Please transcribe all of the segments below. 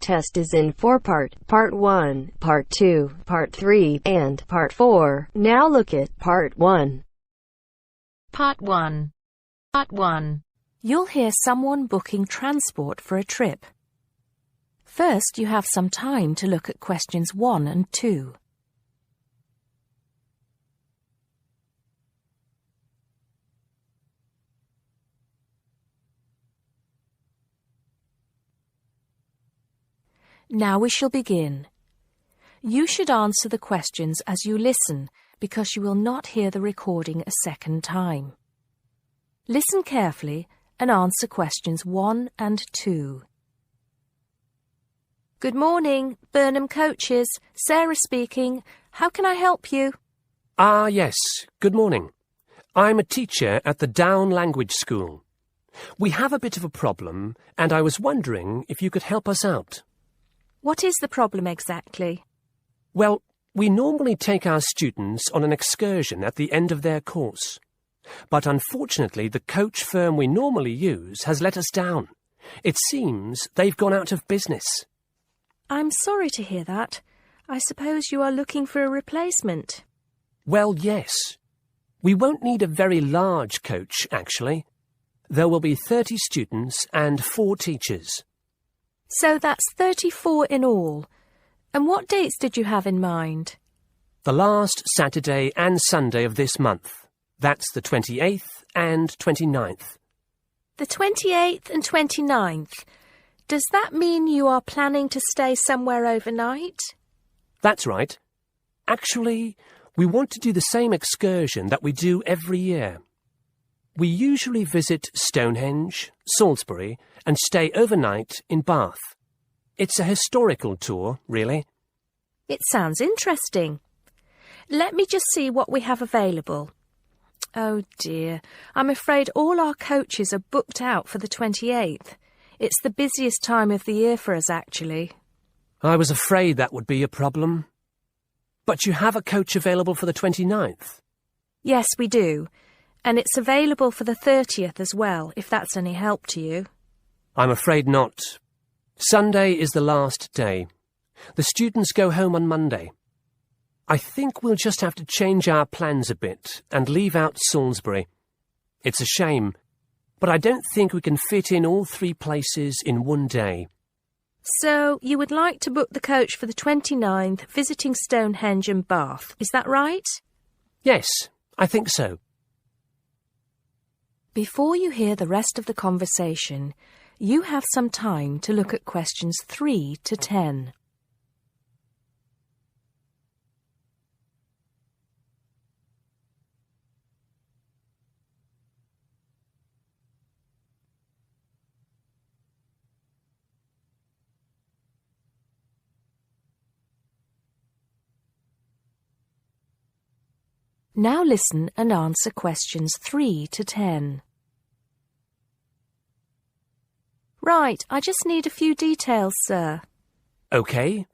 test is in 4-part, Part 1, Part 2, Part 3, and Part 4. Now look at Part 1. Part 1. Part 1. You'll hear someone booking transport for a trip. First, you have some time to look at questions 1 and 2. Now we shall begin. You should answer the questions as you listen, because you will not hear the recording a second time. Listen carefully and answer questions 1 and 2. Good morning, Burnham Coaches. Sarah speaking. How can I help you? Yes. Good morning. I'm a teacher at the Down Language School. We have a bit of a problem, and I was wondering if you could help us out. What is the problem exactly? Well, we normally take our students on an excursion at the end of their course. But unfortunately, the coach firm we normally use has let us down. It seems they've gone out of business. I'm sorry to hear that. I suppose you are looking for a replacement. Well, yes. We won't need a very large coach, actually. There will be 30 students and 4 teachers. So that's 34 in all. And what dates did you have in mind? The last Saturday and Sunday of this month. That's the 28th and 29th. The 28th and 29th. Does that mean you are planning to stay somewhere overnight? That's right. Actually, we want to do the same excursion that we do every year. We usually visit Stonehenge, Salisbury, and stay overnight in Bath. It's a historical tour, really. It sounds interesting. Let me just see what we have available. Oh dear, I'm afraid all our coaches are booked out for the 28th. It's the busiest time of the year for us, actually. I was afraid that would be a problem. But you have a coach available for the 29th? Yes, we do. And it's available for the 30th as well, if that's any help to you. I'm afraid not. Sunday is the last day. The students go home on Monday. I think we'll just have to change our plans a bit and leave out Salisbury. It's a shame, but I don't think we can fit in all 3 places in one day. So, you would like to book the coach for the 29th, visiting Stonehenge and Bath, is that right? Yes, I think so. Before you hear the rest of the conversation, you have some time to look at questions 3 to 10. Now listen and answer questions 3 to 10. Right, I just need a few details, sir. OK.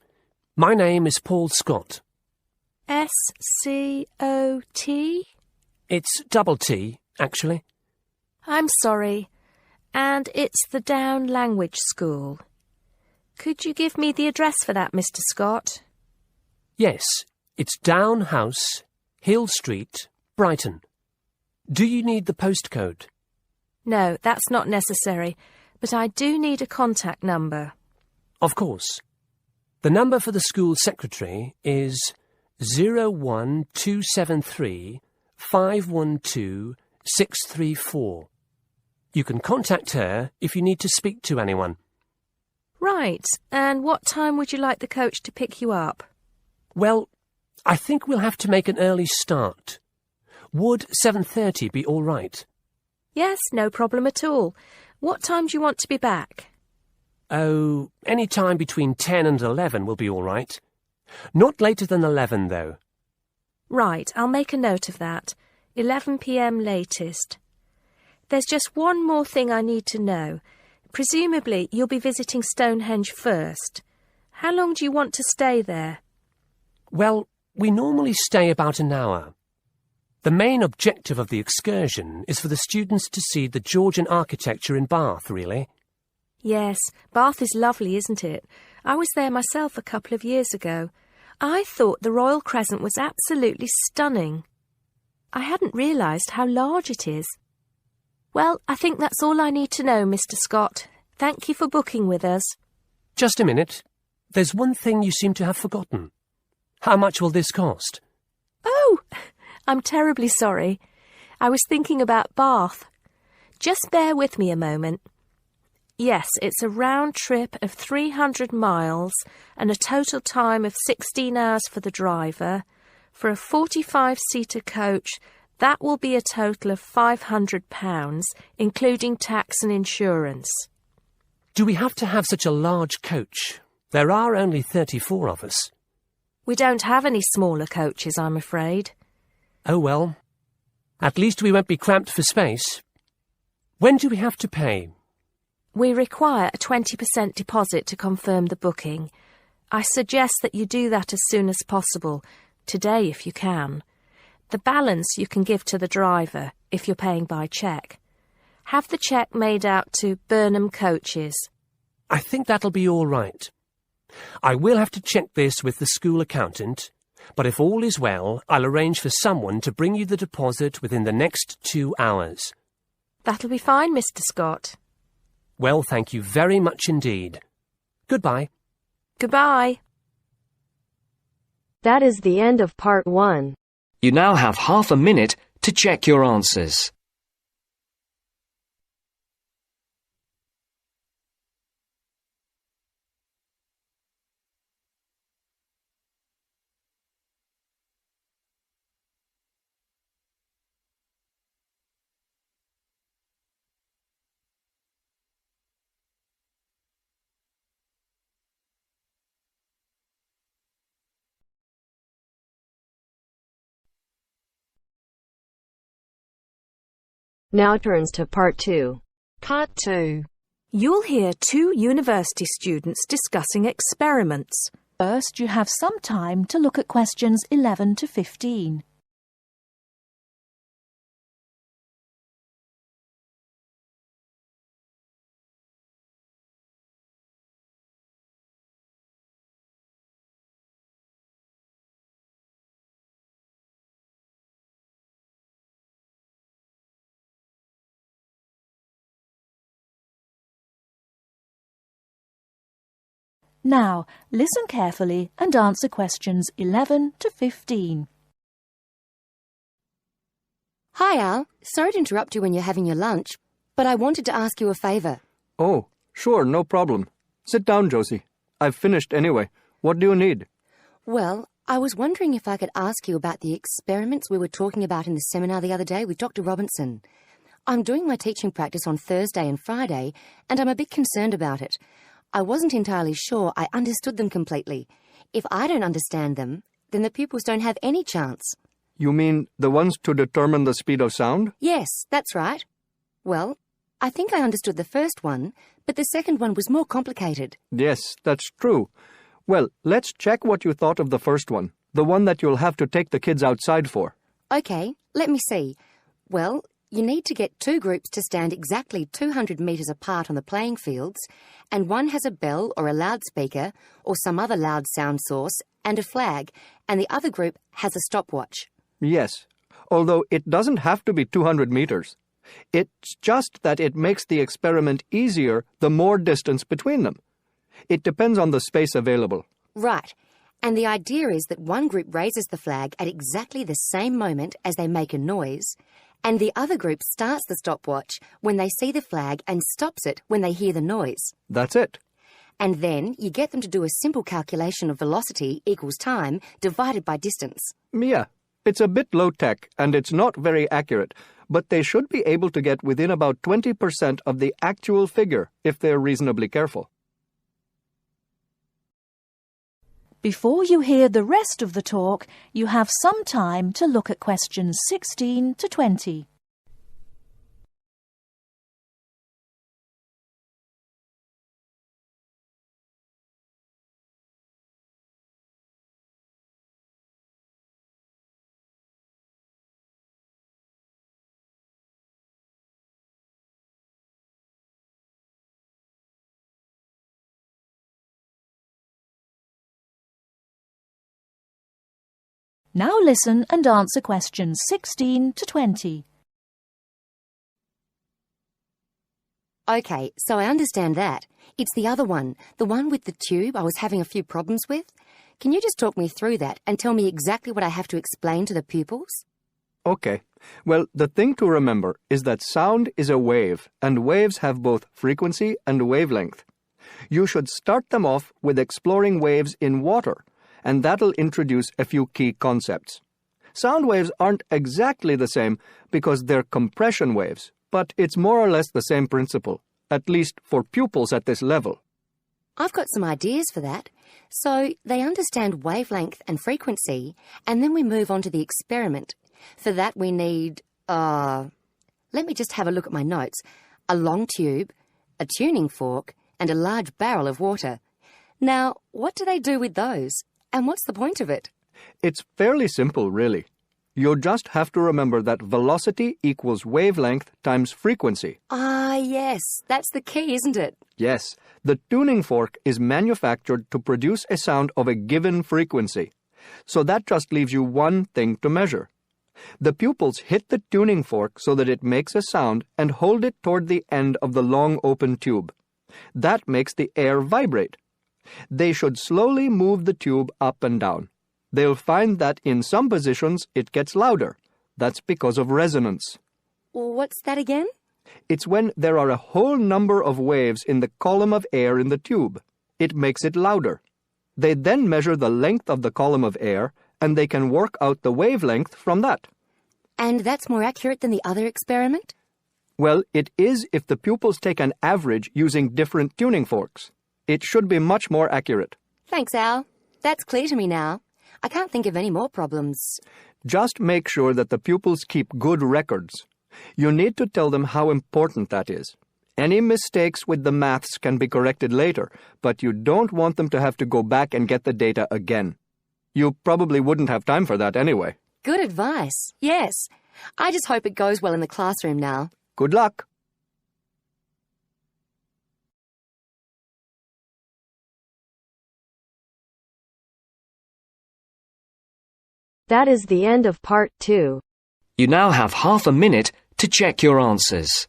My name is Paul Scott. S-C-O-T? It's double T, actually. I'm sorry. And it's the Down Language School. Could you give me the address for that, Mr. Scott? Yes, it's Down House, Hill Street, Brighton. Do you need the postcode? No, that's not necessary, but I do need a contact number. Of course. The number for the school secretary is 01273 512 634. You can contact her if you need to speak to anyone. Right, and what time would you like the coach to pick you up? Well, I think we'll have to make an early start. Would 7:30 be all right? Yes, no problem at all. What time do you want to be back? Oh, any time between 10 and 11 will be all right. Not later than 11, though. Right, I'll make a note of that. 11 p.m. latest. There's just one more thing I need to know. Presumably, you'll be visiting Stonehenge first. How long do you want to stay there? Well, we normally stay about an hour. The main objective of the excursion is for the students to see the Georgian architecture in Bath, really. Yes, Bath is lovely, isn't it? I was there myself a couple of years ago. I thought the Royal Crescent was absolutely stunning. I hadn't realised how large it is. Well, I think that's all I need to know, Mr. Scott. Thank you for booking with us. Just a minute. There's one thing you seem to have forgotten. How much will this cost? Oh, I'm terribly sorry. I was thinking about Bath. Just bear with me a moment. Yes, it's a round trip of 300 miles and a total time of 16 hours for the driver. For a 45-seater coach, that will be a total of £500, including tax and insurance. Do we have to have such a large coach? There are only 34 of us. We don't have any smaller coaches, I'm afraid. Oh well. At least we won't be cramped for space. When do we have to pay? We require a 20% deposit to confirm the booking. I suggest that you do that as soon as possible, today if you can. The balance you can give to the driver if you're paying by cheque. Have the cheque made out to Burnham Coaches. I think that'll be all right. I will have to check this with the school accountant, but if all is well, I'll arrange for someone to bring you the deposit within the next 2 hours. That'll be fine, Mr. Scott. Well, thank you very much indeed. Goodbye. Goodbye. That is the end of part 1. You now have half a minute to check your answers. Now turns to part 2. Part 2. You'll hear 2 university students discussing experiments. First, you have some time to look at questions 11 to 15. Now, listen carefully and answer questions 11 to 15. Hi, Al. Sorry to interrupt you when you're having your lunch, but I wanted to ask you a favour. Oh, sure, no problem. Sit down, Josie. I've finished anyway. What do you need? Well, I was wondering if I could ask you about the experiments we were talking about in the seminar the other day with Dr. Robinson. I'm doing my teaching practice on Thursday and Friday, and I'm a bit concerned about it. I wasn't entirely sure I understood them completely. If I don't understand them, then the pupils don't have any chance. You mean the ones to determine the speed of sound? Yes, that's right. Well, I think I understood the first one, but the second one was more complicated. Yes, that's true. Well, let's check what you thought of the first one, the one that you'll have to take the kids outside for. OK, let me see. Well, you need to get 2 groups to stand exactly 200 metres apart on the playing fields, and one has a bell or a loudspeaker or some other loud sound source and a flag, and the other group has a stopwatch. Yes, although it doesn't have to be 200 meters. It's just that it makes the experiment easier the more distance between them. It depends on the space available. Right. And the idea is that one group raises the flag at exactly the same moment as they make a noise, and the other group starts the stopwatch when they see the flag and stops it when they hear the noise. That's it. And then you get them to do a simple calculation of velocity equals time divided by distance. Yeah, it's a bit low-tech and it's not very accurate, but they should be able to get within about 20% of the actual figure if they're reasonably careful. Before you hear the rest of the talk, you have some time to look at questions 16 to 20. Now listen and answer questions 16 to 20. OK, so I understand that. It's the other one, the one with the tube I was having a few problems with. Can you just talk me through that and tell me exactly what I have to explain to the pupils? Okay. Well, the thing to remember is that sound is a wave, and waves have both frequency and wavelength. You should start them off with exploring waves in water, and that'll introduce a few key concepts. Sound waves aren't exactly the same because they're compression waves, but it's more or less the same principle, at least for pupils at this level. I've got some ideas for that. So they understand wavelength and frequency, and then we move on to the experiment. For that we need, let me just have a look at my notes. A long tube, a tuning fork, and a large barrel of water. Now, what do they do with those? And what's the point of it? It's fairly simple, really. You just have to remember that velocity equals wavelength times frequency. Ah, yes. That's the key, isn't it? Yes. The tuning fork is manufactured to produce a sound of a given frequency. So that just leaves you one thing to measure. The pupils hit the tuning fork so that it makes a sound and hold it toward the end of the long open tube. That makes the air vibrate. They should slowly move the tube up and down. They'll find that in some positions it gets louder. That's because of resonance. What's that again? It's when there are a whole number of waves in the column of air in the tube. It makes it louder. They then measure the length of the column of air, and they can work out the wavelength from that. And that's more accurate than the other experiment? Well, it is if the pupils take an average using different tuning forks. It should be much more accurate. Thanks, Al. That's clear to me now. I can't think of any more problems. Just make sure that the pupils keep good records. You need to tell them how important that is. Any mistakes with the maths can be corrected later, but you don't want them to have to go back and get the data again. You probably wouldn't have time for that anyway. Good advice, yes. I just hope it goes well in the classroom now. Good luck. That is the end of part 2. You now have half a minute to check your answers.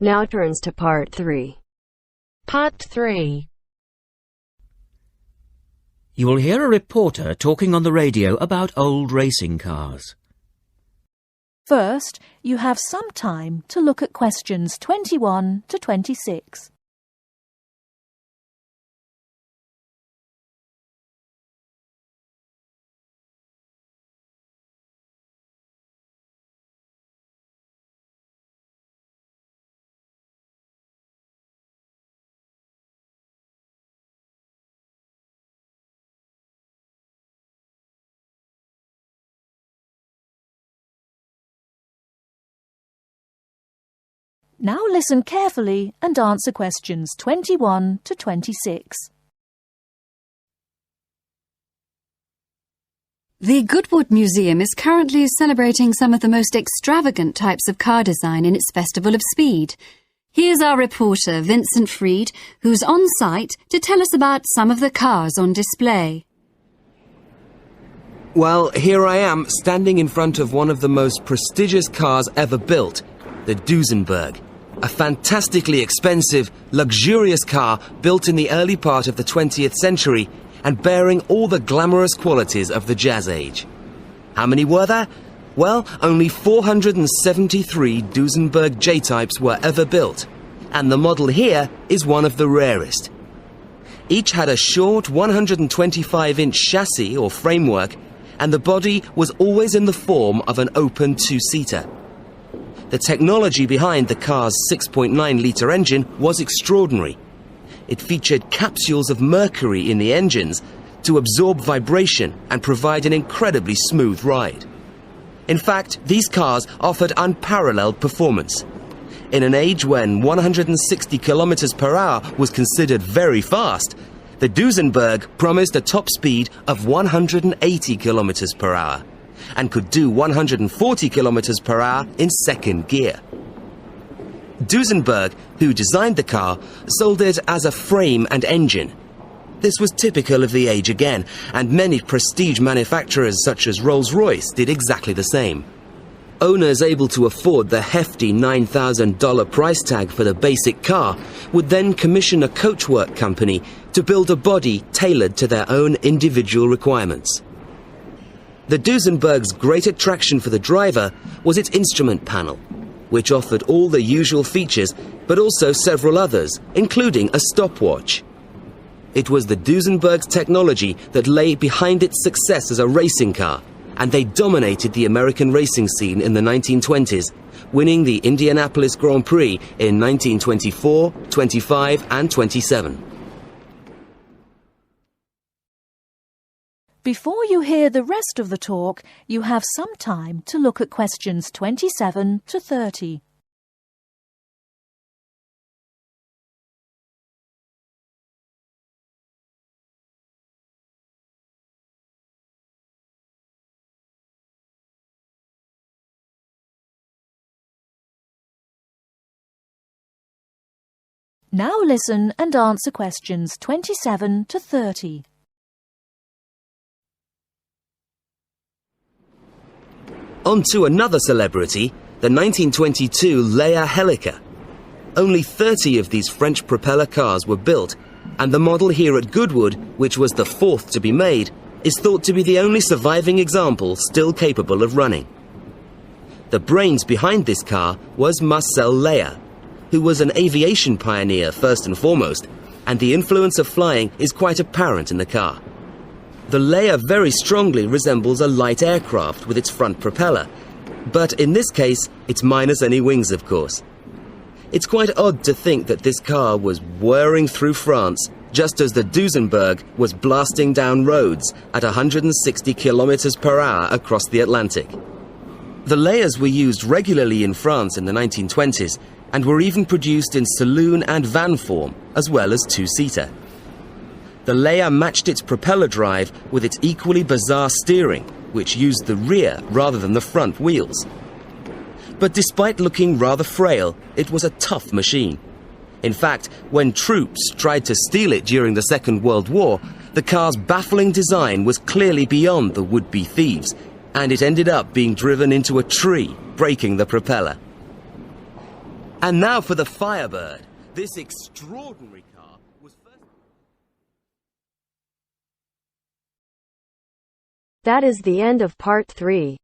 Now turns to part 3. Part 3. You will hear a reporter talking on the radio about old racing cars. First, you have some time to look at questions 21 to 26. Now listen carefully and answer questions 21 to 26. The Goodwood Museum is currently celebrating some of the most extravagant types of car design in its Festival of Speed. Here's our reporter, Vincent Freed, who's on site to tell us about some of the cars on display. Well, here I am, standing in front of one of the most prestigious cars ever built, the Duesenberg. A fantastically expensive, luxurious car built in the early part of the 20th century and bearing all the glamorous qualities of the Jazz Age. How many were there? Well, only 473 Duesenberg J-types were ever built, and the model here is one of the rarest. Each had a short 125-inch chassis or framework, and the body was always in the form of an open two-seater. The technology behind the car's 6.9-litre engine was extraordinary. It featured capsules of mercury in the engines to absorb vibration and provide an incredibly smooth ride. In fact, these cars offered unparalleled performance. In an age when 160 kilometers per hour was considered very fast, the Duesenberg promised a top speed of 180 kilometers per hour and could do 140 kilometers per hour in second gear. Duesenberg, who designed the car, sold it as a frame and engine. This was typical of the age again, and many prestige manufacturers such as Rolls-Royce did exactly the same. Owners able to afford the hefty $9,000 price tag for the basic car would then commission a coachwork company to build a body tailored to their own individual requirements. The Duesenberg's great attraction for the driver was its instrument panel, which offered all the usual features but also several others, including a stopwatch. It was the Duesenberg's technology that lay behind its success as a racing car, and they dominated the American racing scene in the 1920s, winning the Indianapolis Grand Prix in 1924, 25 and 27. Before you hear the rest of the talk, you have some time to look at questions 27 to 30. Now listen and answer questions 27 to 30. On to another celebrity, the 1922 Leia Helica. Only 30 of these French propeller cars were built, and the model here at Goodwood, which was the fourth to be made, is thought to be the only surviving example still capable of running. The brains behind this car was Marcel Leia, who was an aviation pioneer first and foremost, and the influence of flying is quite apparent in the car. The Leia very strongly resembles a light aircraft with its front propeller, but in this case, it's minus any wings, of course. It's quite odd to think that this car was whirring through France just as the Duesenberg was blasting down roads at 160 kilometers per hour across the Atlantic. The Leias were used regularly in France in the 1920s, and were even produced in saloon and van form, as well as two-seater. The Leia matched its propeller drive with its equally bizarre steering, which used the rear rather than the front wheels. But despite looking rather frail, it was a tough machine. In fact, when troops tried to steal it during the Second World War, the car's baffling design was clearly beyond the would-be thieves, and it ended up being driven into a tree, breaking the propeller. And now for the Firebird. This extraordinary car was first... That is the end of part 3.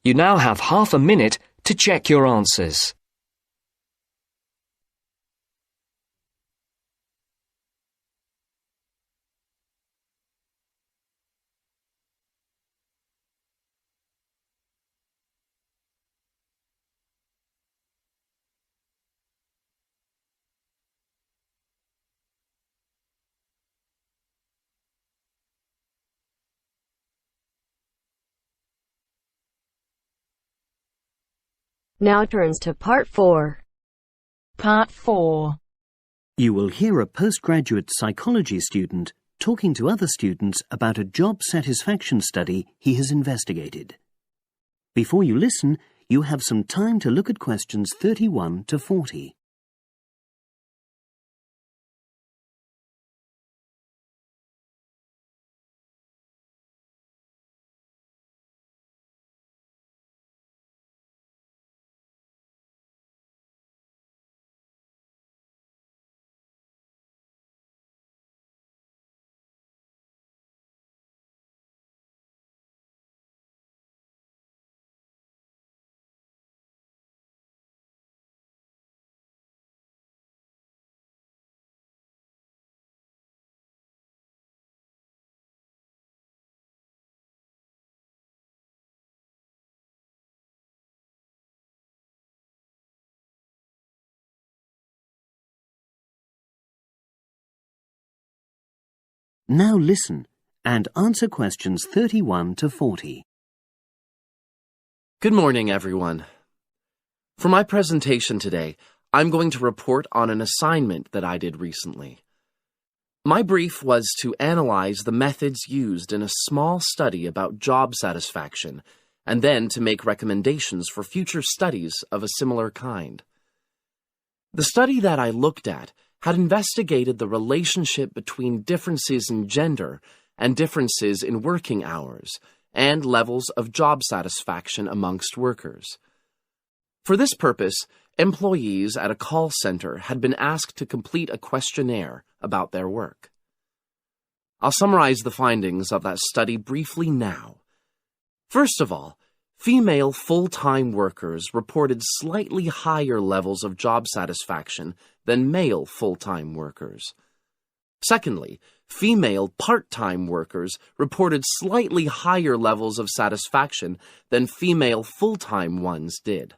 You now have half a minute to check your answers. Now turns to part 4. Part 4. You will hear a postgraduate psychology student talking to other students about a job satisfaction study he has investigated. Before you listen, you have some time to look at questions 31 to 40. Now listen and answer questions 31 to 40. Good morning, everyone. For my presentation today, I'm going to report on an assignment that I did recently. My brief was to analyze the methods used in a small study about job satisfaction, and then to make recommendations for future studies of a similar kind. The study that I looked at had investigated the relationship between differences in gender and differences in working hours and levels of job satisfaction amongst workers. For this purpose, employees at a call center had been asked to complete a questionnaire about their work. I'll summarize the findings of that study briefly now. First of all, female full-time workers reported slightly higher levels of job satisfaction than male full-time workers. Secondly, female part-time workers reported slightly higher levels of satisfaction than female full-time ones did.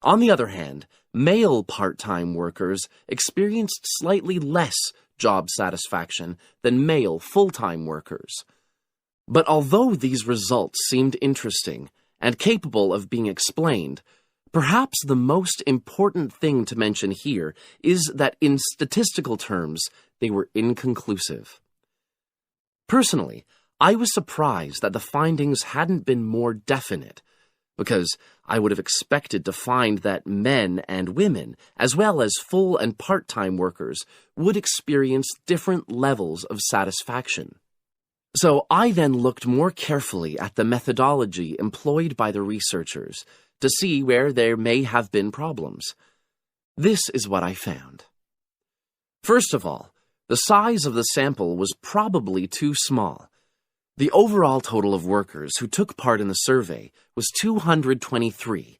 On the other hand, male part-time workers experienced slightly less job satisfaction than male full-time workers. But although these results seemed interesting and capable of being explained, perhaps the most important thing to mention here is that in statistical terms, they were inconclusive. Personally, I was surprised that the findings hadn't been more definite, because I would have expected to find that men and women, as well as full and part-time workers, would experience different levels of satisfaction. So I then looked more carefully at the methodology employed by the researchers to see where there may have been problems. This is what I found. First of all, the size of the sample was probably too small. The overall total of workers who took part in the survey was 223,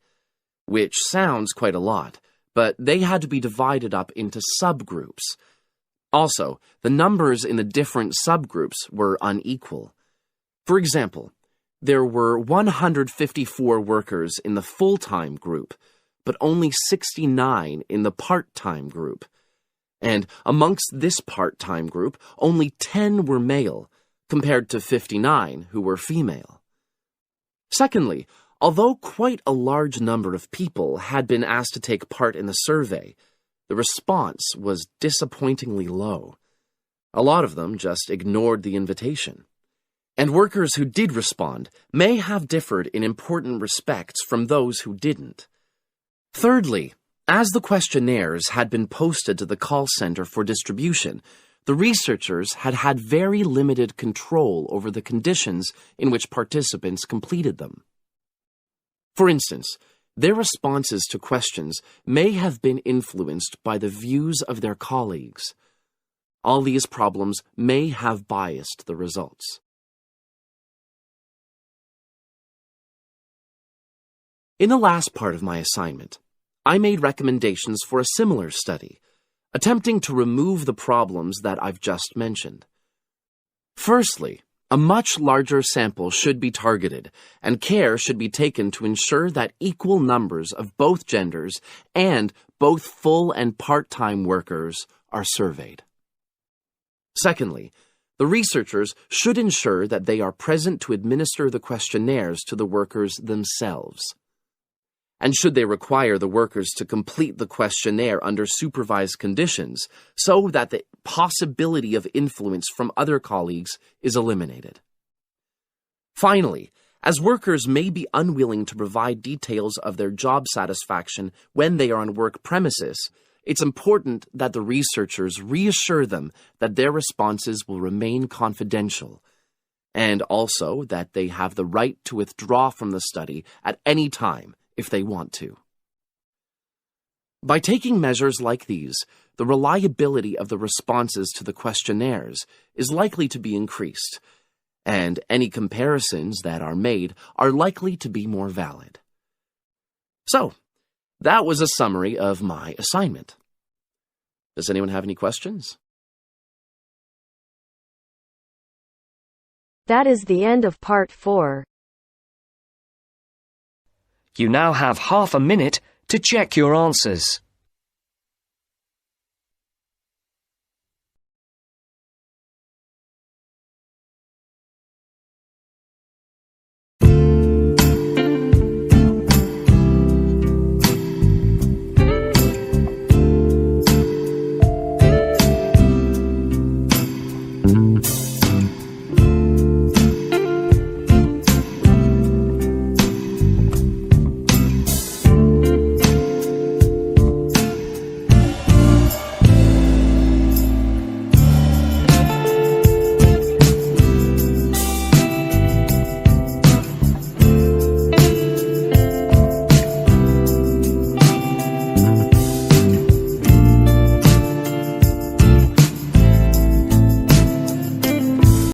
which sounds quite a lot, but they had to be divided up into subgroups. Also, the numbers in the different subgroups were unequal. For example, there were 154 workers in the full-time group, but only 69 in the part-time group. And amongst this part-time group, only 10 were male, compared to 59 who were female. Secondly, although quite a large number of people had been asked to take part in the survey, the response was disappointingly low. A lot of them just ignored the invitation. And workers who did respond may have differed in important respects from those who didn't. Thirdly, as the questionnaires had been posted to the call center for distribution, the researchers had had very limited control over the conditions in which participants completed them. For instance, their responses to questions may have been influenced by the views of their colleagues. All these problems may have biased the results. In the last part of my assignment, I made recommendations for a similar study, attempting to remove the problems that I've just mentioned. Firstly, a much larger sample should be targeted, and care should be taken to ensure that equal numbers of both genders and both full and part-time workers are surveyed. Secondly, the researchers should ensure that they are present to administer the questionnaires to the workers themselves. And should they require the workers to complete the questionnaire under supervised conditions so that the possibility of influence from other colleagues is eliminated. Finally, as workers may be unwilling to provide details of their job satisfaction when they are on work premises, it's important that the researchers reassure them that their responses will remain confidential, and also that they have the right to withdraw from the study at any time if they want to. By taking measures like these, the reliability of the responses to the questionnaires is likely to be increased, and any comparisons that are made are likely to be more valid. So, that was a summary of my assignment. Does anyone have any questions? That is the end of part 4. You now have half a minute to check your answers.